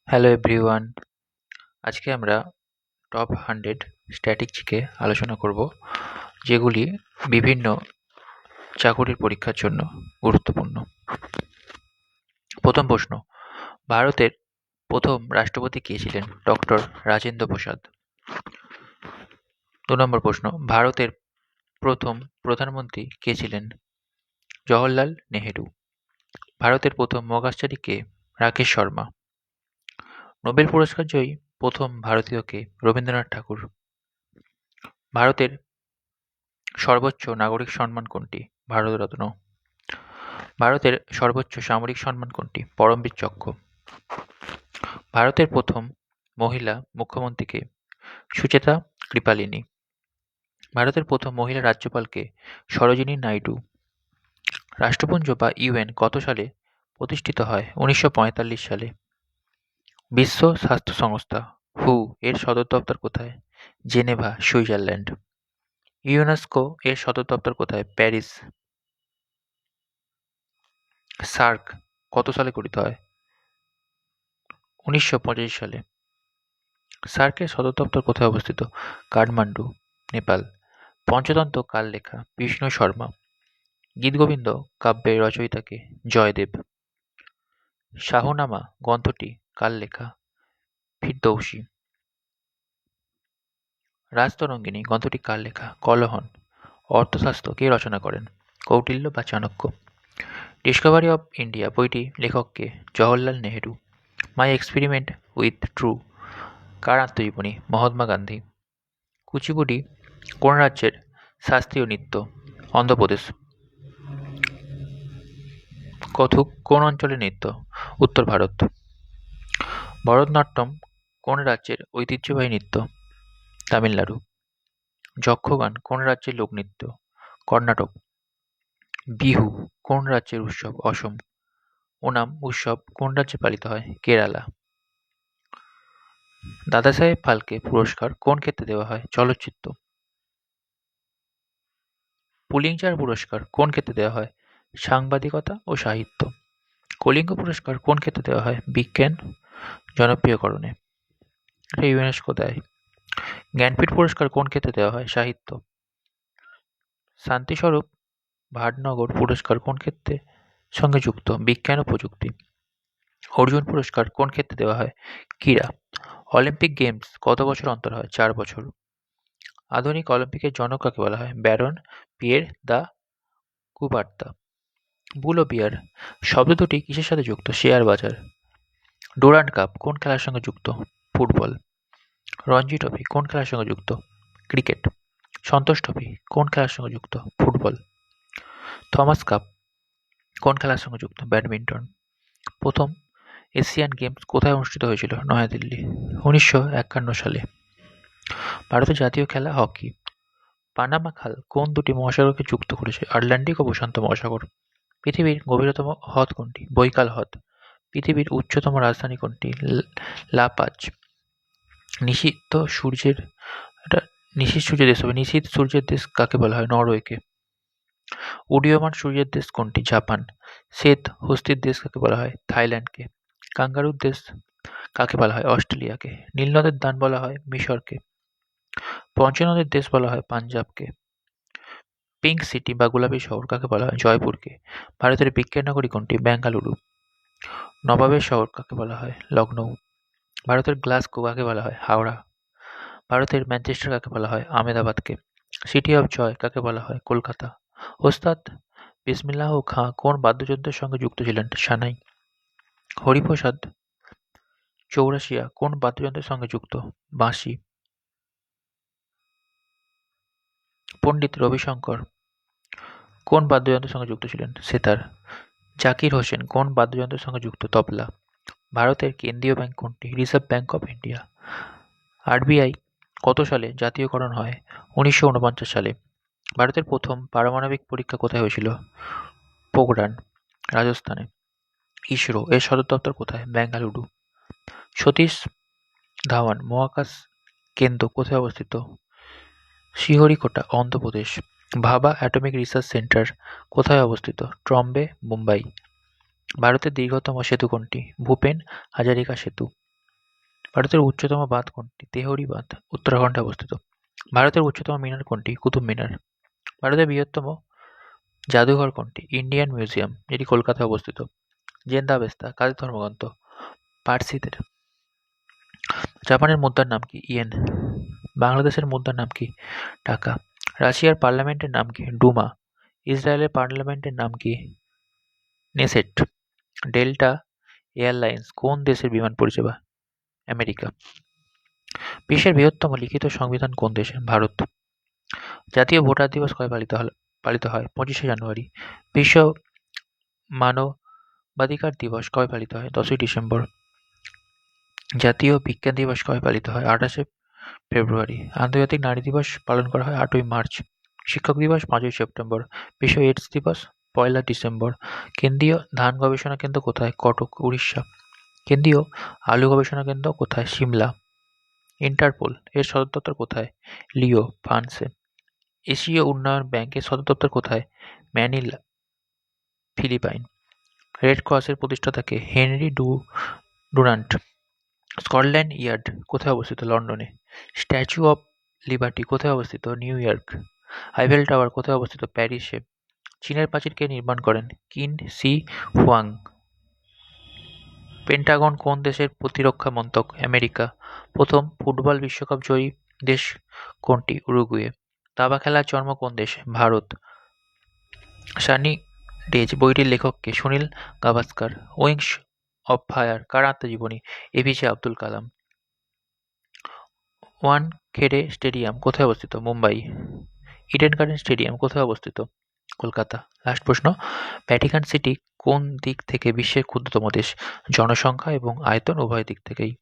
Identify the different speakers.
Speaker 1: Hello everyone, আজকে আমরা top 100 স্ট্যাটিস্টিকে আলোচনা করব, যেগুলি বিভিন্ন চাকরির পরীক্ষার জন্য গুরুত্বপূর্ণ। প্রথম প্রশ্ন, ভারতের প্রথম রাষ্ট্রপতি কে ছিলেন? ডক্টর রাজেন্দ্র প্রসাদ। 2 নম্বর প্রশ্ন, ভারতের প্রথম প্রধানমন্ত্রী কে ছিলেন? জওহরলাল নেহেরু। ভারতের প্রথম মহাকাশচারী কে? রাকেশ শর্মা। নোবেল পুরস্কার জয়ী প্রথম ভারতীয় কে? রবীন্দ্রনাথ ঠাকুর। ভারতের সর্বোচ্চ নাগরিক সম্মান কোনটি? ভারতরত্ন। ভারতের সর্বোচ্চ সামরিক সম্মান কোনটি? পরমবীর চক্র। ভারতের প্রথম মহিলা মুখ্যমন্ত্রী কে? সুচেতা কৃপালিনী। ভারতের প্রথম মহিলা রাজ্যপাল কে? সরোজিনী নাইডু। রাষ্ট্রপুঞ্জ বা ইউএন কত সালে প্রতিষ্ঠিত হয়? 1945 সালে। বিশ্ব স্বাস্থ্য সংস্থা হু এর সদর দপ্তর কোথায়? Geneva, Switzerland. ইউনেস্কো এর সদর দপ্তর কোথায়? প্যারিস। সার্ক কত সালে গঠিত হয়? 1985 সালে। সার্কের সদর দপ্তর কোথায় অবস্থিত? কাঠমান্ডু, নেপাল। পঞ্চতন্ত্র কার লেখা? বিষ্ণু শর্মা। গীতগোবিন্দ কাব্যের রচয়িতা কে? জয়দেব। শাহনামা গ্রন্থটি কার লেখা? ফিরদৌসী। রাজতরঙ্গিনী গ্রন্থটি কার লেখা? কলহন। অর্থশাস্ত্র কে রচনা করেন? কৌটিল্য বা চাণক্য। ডিসকভারি অফ ইন্ডিয়া বইটি লেখক কে? Jawaharlal Nehru. My experiment with truth কার আত্মজীবনী? মহাত্মা গান্ধী। কুচিপুডি কোন রাজ্যের শাস্ত্রীয় নৃত্য? অন্ধ্রপ্রদেশ। কথক কোন অঞ্চলের নৃত্য? উত্তর ভারত। ভরতনাট্যম কোন রাজ্যের ঐতিহ্যবাহী নৃত্য? তামিলনাড়ু। যক্ষগান কোন রাজ্যের লোকনৃত্য? কর্ণাটক। বিহু কোন রাজ্যের উৎসব? অসম। ওনাম উৎসব কোন রাজ্যে পালিত হয়? কেরালা। দাদাসাহেব ফালকে পুরস্কার কোন ক্ষেত্রে দেওয়া হয়? চলচ্চিত্র। পুলিৎজার পুরস্কার কোন ক্ষেত্রে দেওয়া হয়? সাংবাদিকতা ও সাহিত্য। কলিঙ্গ পুরস্কার কোন ক্ষেত্রে দেওয়া হয়? বিজ্ঞান জনপ্রিয়করণে। এটা ইউনেস্কো দেয়। জ্ঞানপীঠ পুরস্কার কোন ক্ষেত্রে দেওয়া হয়? সাহিত্য। শান্তিস্বরূপ ভাটনগর পুরস্কার কোন ক্ষেত্রে সঙ্গে যুক্ত? বিজ্ঞান ও প্রযুক্তি। অর্জুন পুরস্কার কোন ক্ষেত্রে দেওয়া হয়? ক্রীড়া। অলিম্পিক গেমস কত বছর অন্তর হয়? 4 বছর। আধুনিক অলিম্পিকের জনক কাকে বলা হয়? ব্যারন পিয়ের দা কুবার্তা। বুল ও বিয়ার শব্দ দুটি কিসের সাথে যুক্ত? শেয়ার বাজার। ডুরান্ড কাপ কোন খেলার সঙ্গে যুক্ত? ফুটবল। রঞ্জি ট্রফি কোন খেলার সঙ্গে যুক্ত? ক্রিকেট। সন্তোষ ট্রফি কোন খেলার সঙ্গে যুক্ত? ফুটবল। থমাস কাপ কোন খেলার সঙ্গে যুক্ত? ব্যাডমিন্টন। প্রথম এশিয়ান গেমস কোথায় অনুষ্ঠিত হয়েছিল? নয়াদিল্লি, 1951 সালে। ভারতের জাতীয় খেলা হকি। পানামা খাল কোন দুটি মহাসাগরকে যুক্ত করেছে? আটলান্টিক ও প্রশান্ত মহাসাগর। পৃথিবীর গভীরতম হ্রদ কোনটি? বৈকাল হ্রদ। পৃথিবীর উচ্চতম রাজধানী কোনটি? লা পাজ। নিশীথ সূর্যের দেশ হবে। নিশীথ সূর্যের দেশ কাকে বলা হয়? নরওয়েকে। উদীয়মান সূর্যের দেশ কোনটি? জাপান। শ্বেত হস্তির দেশ কাকে বলা হয়? থাইল্যান্ডকে। কাঙ্গারুর দেশ কাকে বলা হয়? অস্ট্রেলিয়াকে। নীলনদের দান বলা হয় মিশরকে। পঞ্চনদের দেশ বলা হয় পাঞ্জাবকে। পিঙ্ক সিটি বা গোলাপী শহর কাকে বলা হয়? জয়পুরকে। ভারতের বিজ্ঞান নগরী কোনটি? বেঙ্গালুরু। নবাবের শহর কাকে বলা হয়? লখনৌ। ভারতের গ্লাসগো কাকে বলা হয়? হাওড়া। ভারতের ম্যানচেস্টার কাকে বলা হয়? আহমেদাবাদকে। সিটি অফ জয় কাকে বলা হয়? কলকাতা। ওস্তাদ বিসমিল্লাহ খাঁ কোন বাদ্যযন্ত্রের সঙ্গে যুক্ত ছিলেন? সানাই। হরিপ্রসাদ চৌরাশিয়া কোন বাদ্যযন্ত্রের সঙ্গে যুক্ত? বাঁশি। পণ্ডিত রবিশঙ্কর কোন বাদ্যযন্ত্রের সঙ্গে যুক্ত ছিলেন? সেতার। জাকির হোসেন কোন বাদ্যযন্ত্রের সঙ্গে যুক্ত? তবলা। ভারতের কেন্দ্রীয় ব্যাংক কোনটি? Reserve bank of India. RBI কত সালে জাতীয়করণ হয়? 1949 সালে। ভারতের প্রথম পারমাণবিক পরীক্ষা কোথায় হয়েছিল? পোখরান, রাজস্থানে। ইসরো এর সদর দপ্তর কোথায়? বেঙ্গালুরু। সতীশ ধাওয়ান মহাকাশ কেন্দ্র কোথায় অবস্থিত? শ্রীহরিকোটা, অন্ধ্রপ্রদেশ। ভাবা অ্যাটমিক রিসার্চ সেন্টার কোথায় অবস্থিত? ট্রম্বে, মুম্বাই। ভারতের দীর্ঘতম সেতু কোনটি? ভূপেন হাজারিকা সেতু। ভারতের উচ্চতম বাঁধ কোনটি? তেহরি বাঁধ, উত্তরাখণ্ডে অবস্থিত। ভারতের উচ্চতম মিনার কোনটি? কুতুব মিনার। ভারতের বৃহত্তম জাদুঘর কোনটি? ইন্ডিয়ান মিউজিয়াম, যেটি কলকাতায় অবস্থিত। জেন্দাবেস্তা কাদের ধর্মগ্রন্থ? পার্সিদের। জাপানের মুদ্রার নাম কি? ইয়েন। বাংলাদেশের মুদ্রার নাম কি? টাকা। রাশিয়ার পার্লামেন্টের নাম কি? ডুমা। ইসরায়েলের পার্লামেন্টের নাম কি? নেসেট। ডেল্টা এয়ারলাইন্স কোন দেশের বিমান পরিষেবা? আমেরিকা। বিশ্বের বৃহত্তম লিখিত সংবিধান কোন দেশের? ভারত। জাতীয় ভোটার দিবস কবে পালিত হয়? 25শে জানুয়ারি। বিশ্ব মানবাধিকার দিবস কবে পালিত হয়? 10ই ডিসেম্বর। জাতীয় বিজ্ঞান দিবস কবে পালিত হয়? 28শে ফেব্রুয়ারি। আন্তর্জাতিক নারী দিবস পালন করা হয় 8ই মার্চ। শিক্ষক দিবস 5ই সেপ্টেম্বর। বিশ্ব এইডস দিবস 1লা ডিসেম্বর। কেন্দ্রীয় ধান গবেষণা কেন্দ্র কোথায়? কটক, উড়িষ্যা। কেন্দ্রীয় আলু গবেষণা কেন্দ্র কোথায়? সিমলা। ইন্টারপোল এর সদর দপ্তর কোথায়? লিও, ফ্রান্সে। এশীয় উন্নয়ন ব্যাংকের সদর দপ্তর কোথায়? Manila, Philippine. রেড ক্রসের প্রতিষ্ঠাতা কে? Henry Dunant. স্কটল্যান্ড ইয়ার্ড কোথায় অবস্থিত? লন্ডনে। স্ট্যাচু অফ লিবার্টি কোথায় অবস্থিত? New York. আইফেল টাওয়ার কোথায় অবস্থিত? প্যারিসে। চীনের প্রাচীর কে নির্মাণ করেন? কিন সি হুয়াং। পেন্টাগন কোন দেশের প্রতিরক্ষা মন্ত্রক? আমেরিকা। প্রথম ফুটবল বিশ্বকাপ জয়ী দেশ কোনটি? উরুগুয়ে। দাবা খেলার জন্ম কোন দেশে? ভারত। সানি ডেজ বইটির লেখক কে? Sunil Gavaskar. Wings of fire কার আত্মজীবনী? এপিজে আব্দুল কালাম। ওয়ানখেড়ে স্টেডিয়াম কোথায় অবস্থিত? মুম্বাই। ইডেন গার্ডেন স্টেডিয়াম কোথায় অবস্থিত? কলকাতা। লাস্ট প্রশ্ন, ভ্যাটিকান সিটি কোন দিক থেকে বিশ্বের ক্ষুদ্রতম দেশ? জনসংখ্যা এবং আয়তন উভয় দিক থেকেই।